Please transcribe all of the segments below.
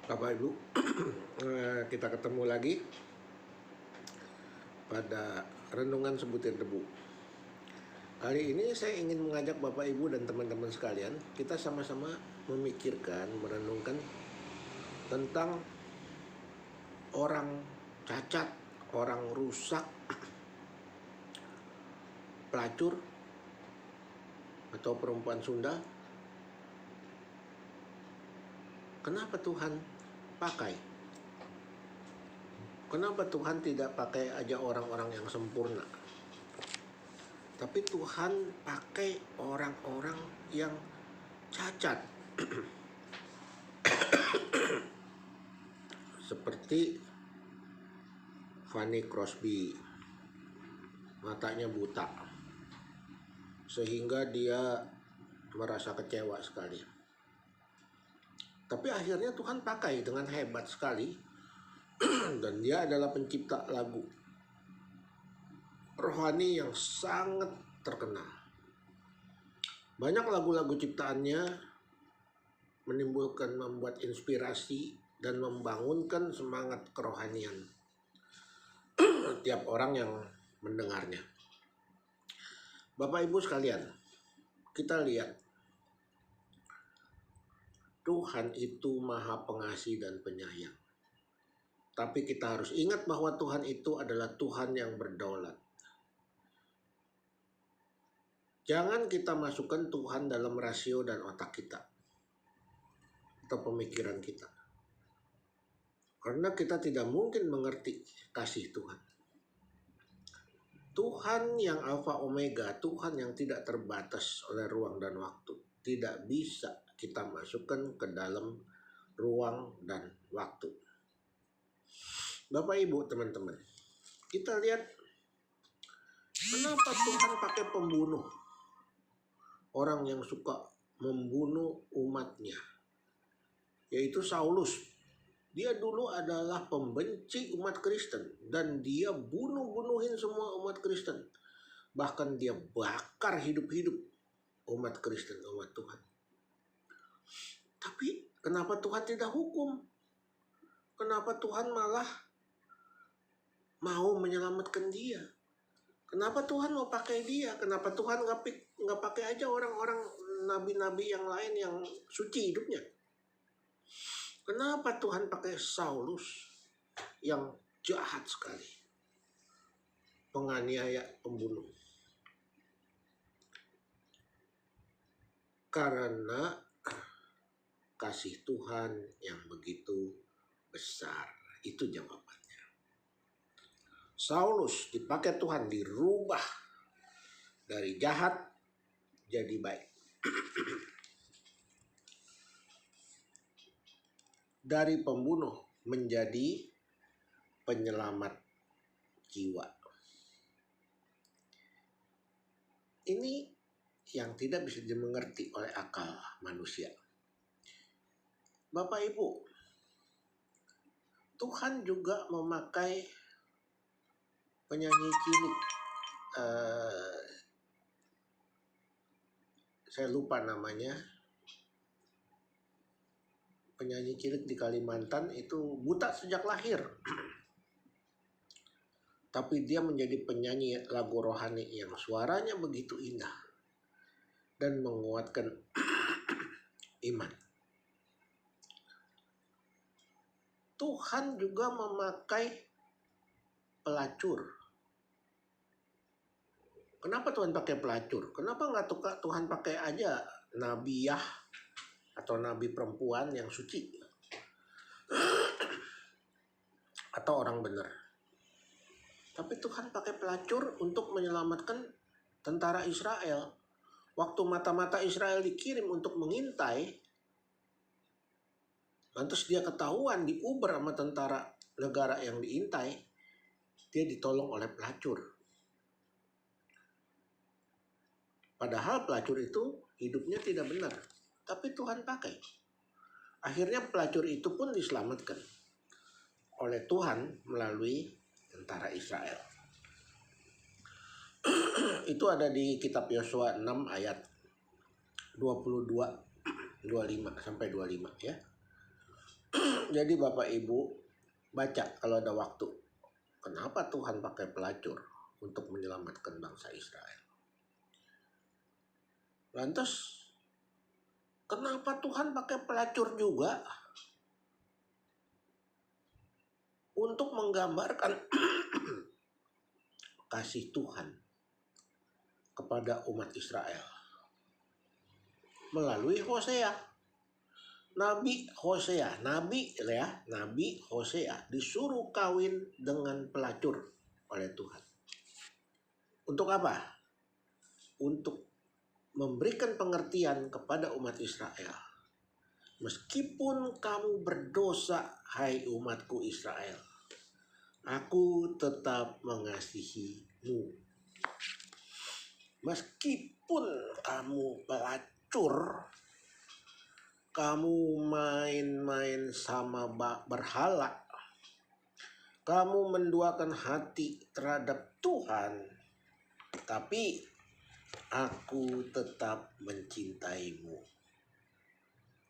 Bapak Ibu, kita ketemu lagi pada Renungan Sebutir Debu. Kali ini saya ingin mengajak Bapak Ibu dan teman-teman sekalian, kita sama-sama memikirkan, merenungkan tentang orang cacat, orang rusak, pelacur, atau perempuan Sunda. Kenapa Tuhan pakai? Kenapa Tuhan tidak pakai aja orang-orang yang sempurna? Tapi Tuhan pakai orang-orang yang cacat. Seperti Fanny Crosby, matanya buta, sehingga dia merasa kecewa sekali. Tapi akhirnya Tuhan pakai dengan hebat sekali, dan dia adalah pencipta lagu rohani yang sangat terkenal. Banyak lagu-lagu ciptaannya membuat inspirasi dan membangunkan semangat kerohanian tiap orang yang mendengarnya. Bapak Ibu sekalian, kita lihat Tuhan itu Maha Pengasih dan Penyayang. Tapi kita harus ingat bahwa Tuhan itu adalah Tuhan yang berdaulat. Jangan kita masukkan Tuhan dalam rasio dan otak kita atau pemikiran kita. Karena kita tidak mungkin mengerti kasih Tuhan. Tuhan yang Alfa Omega, Tuhan yang tidak terbatas oleh ruang dan waktu, tidak bisa kita masukkan ke dalam ruang dan waktu. Bapak Ibu, teman-teman, kita lihat kenapa Tuhan pakai pembunuh, orang yang suka membunuh umatnya, yaitu Saulus. Dia dulu adalah pembenci umat Kristen dan dia bunuhin semua umat Kristen. Bahkan dia bakar hidup-hidup umat Kristen, umat Tuhan. Tapi kenapa Tuhan tidak hukum? Kenapa Tuhan malah mau menyelamatkan dia? Kenapa Tuhan mau pakai dia? Kenapa Tuhan nggak pakai aja orang-orang nabi-nabi yang lain yang suci hidupnya? Kenapa Tuhan pakai Saulus yang jahat sekali, penganiaya, pembunuh? Karena kasih Tuhan yang begitu besar. Itu jawabannya. Saulus dipakai Tuhan dirubah dari jahat jadi baik. Dari pembunuh menjadi penyelamat jiwa. Ini yang tidak bisa dimengerti oleh akal manusia. Bapak Ibu, Tuhan juga memakai penyanyi cilik. Saya lupa namanya. Penyanyi cilik di Kalimantan itu buta sejak lahir. Tapi dia menjadi penyanyi lagu rohani yang suaranya begitu indah dan menguatkan iman. Tuhan juga memakai pelacur. Kenapa Tuhan pakai pelacur? Kenapa nggak Tuhan pakai aja nabiyah atau nabi perempuan yang suci atau orang benar? Tapi Tuhan pakai pelacur untuk menyelamatkan tentara Israel. Waktu mata-mata Israel dikirim untuk mengintai, lantas dia ketahuan diuber sama tentara negara yang diintai, dia ditolong oleh pelacur. Padahal pelacur itu hidupnya tidak benar, tapi Tuhan pakai. Akhirnya pelacur itu pun diselamatkan oleh Tuhan melalui tentara Israel. Itu ada di kitab Yosua 6 ayat 22, 25 sampai 25 ya. Jadi Bapak Ibu baca kalau ada waktu, kenapa Tuhan pakai pelacur untuk menyelamatkan bangsa Israel. Lantas kenapa Tuhan pakai pelacur juga? Untuk menggambarkan kasih Tuhan kepada umat Israel melalui Hosea. Nabi Hosea disuruh kawin dengan pelacur oleh Tuhan. Untuk apa? Untuk memberikan pengertian kepada umat Israel. Meskipun kamu berdosa, hai umatku Israel, aku tetap mengasihimu. Meskipun kamu pelacur, kamu main-main sama berhala, kamu menduakan hati terhadap Tuhan, tapi aku tetap mencintaimu.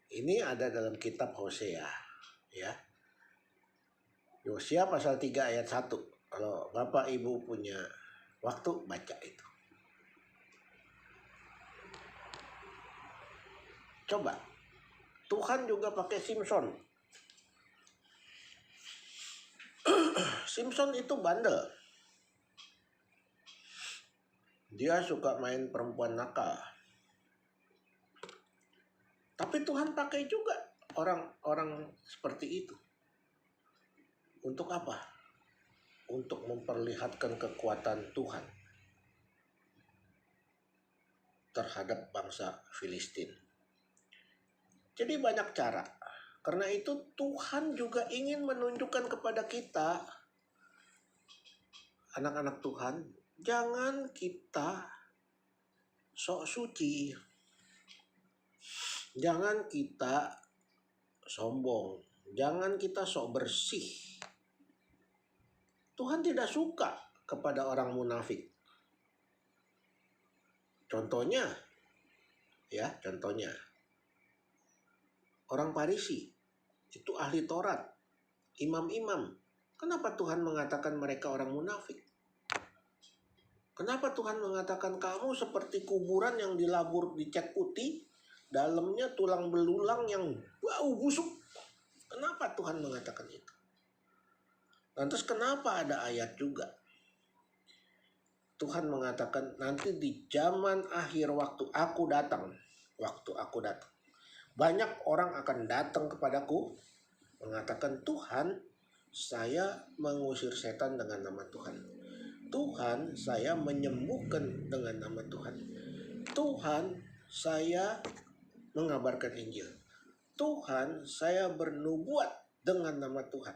Ini ada dalam kitab Hosea, ya. Hosea pasal 3 ayat 1. Kalau Bapak Ibu punya waktu, baca itu. Coba, Tuhan juga pakai Simpson. Simpson itu bandel. Dia suka main perempuan nakal. Tapi Tuhan pakai juga orang-orang seperti itu. Untuk apa? Untuk memperlihatkan kekuatan Tuhan terhadap bangsa Filistin. Jadi banyak cara. Karena itu Tuhan juga ingin menunjukkan kepada kita, anak-anak Tuhan, jangan kita sok suci. Jangan kita sombong. Jangan kita sok bersih. Tuhan tidak suka kepada orang munafik. Contohnya, orang Farisi itu ahli Taurat, imam-imam. Kenapa Tuhan mengatakan mereka orang munafik? Kenapa Tuhan mengatakan kamu seperti kuburan yang dilabur dicat putih, dalamnya tulang belulang yang bau busuk? Kenapa Tuhan mengatakan itu? Lantas kenapa ada ayat juga? Tuhan mengatakan nanti di zaman akhir waktu aku datang. Banyak orang akan datang kepadaku mengatakan, Tuhan, saya mengusir setan dengan nama Tuhan. Tuhan, saya menyembuhkan dengan nama Tuhan. Tuhan, saya mengabarkan Injil. Tuhan, saya bernubuat dengan nama Tuhan.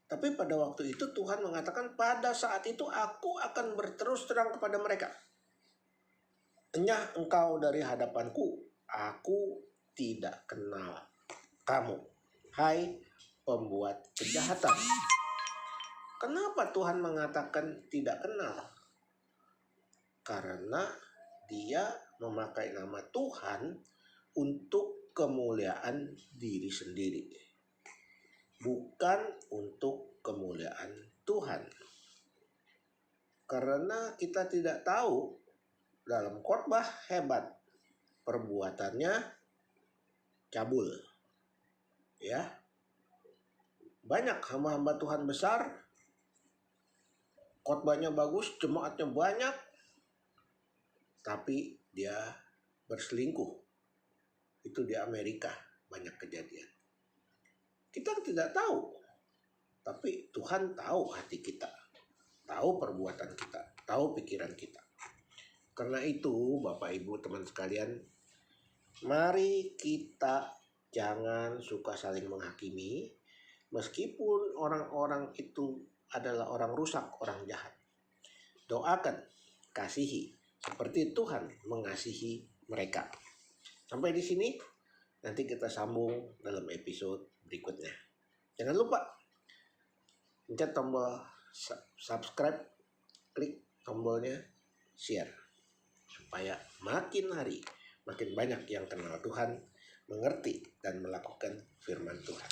Tapi pada waktu itu Tuhan mengatakan pada saat itu aku akan berterus terang kepada mereka. Enyah engkau dari hadapanku, aku tidak kenal kamu, hai pembuat kejahatan. Kenapa Tuhan mengatakan tidak kenal? Karena dia memakai nama Tuhan untuk kemuliaan diri sendiri, bukan untuk kemuliaan Tuhan. Karena kita tidak tahu dalam khotbah hebat perbuatannya cabul. Ya. Banyak hamba-hamba Tuhan besar, khotbahnya bagus, jemaatnya banyak, tapi dia berselingkuh. Itu di Amerika banyak kejadian. Kita tidak tahu, tapi Tuhan tahu hati kita, tahu perbuatan kita, tahu pikiran kita. Karena itu Bapak Ibu teman sekalian, mari kita jangan suka saling menghakimi, meskipun orang-orang itu adalah orang rusak, orang jahat. Doakan, kasihi, seperti Tuhan mengasihi mereka. Sampai di sini, nanti kita sambung dalam episode berikutnya. Jangan lupa pencet tombol subscribe, klik tombolnya share, supaya makin hari makin banyak yang kenal Tuhan, mengerti dan melakukan firman Tuhan.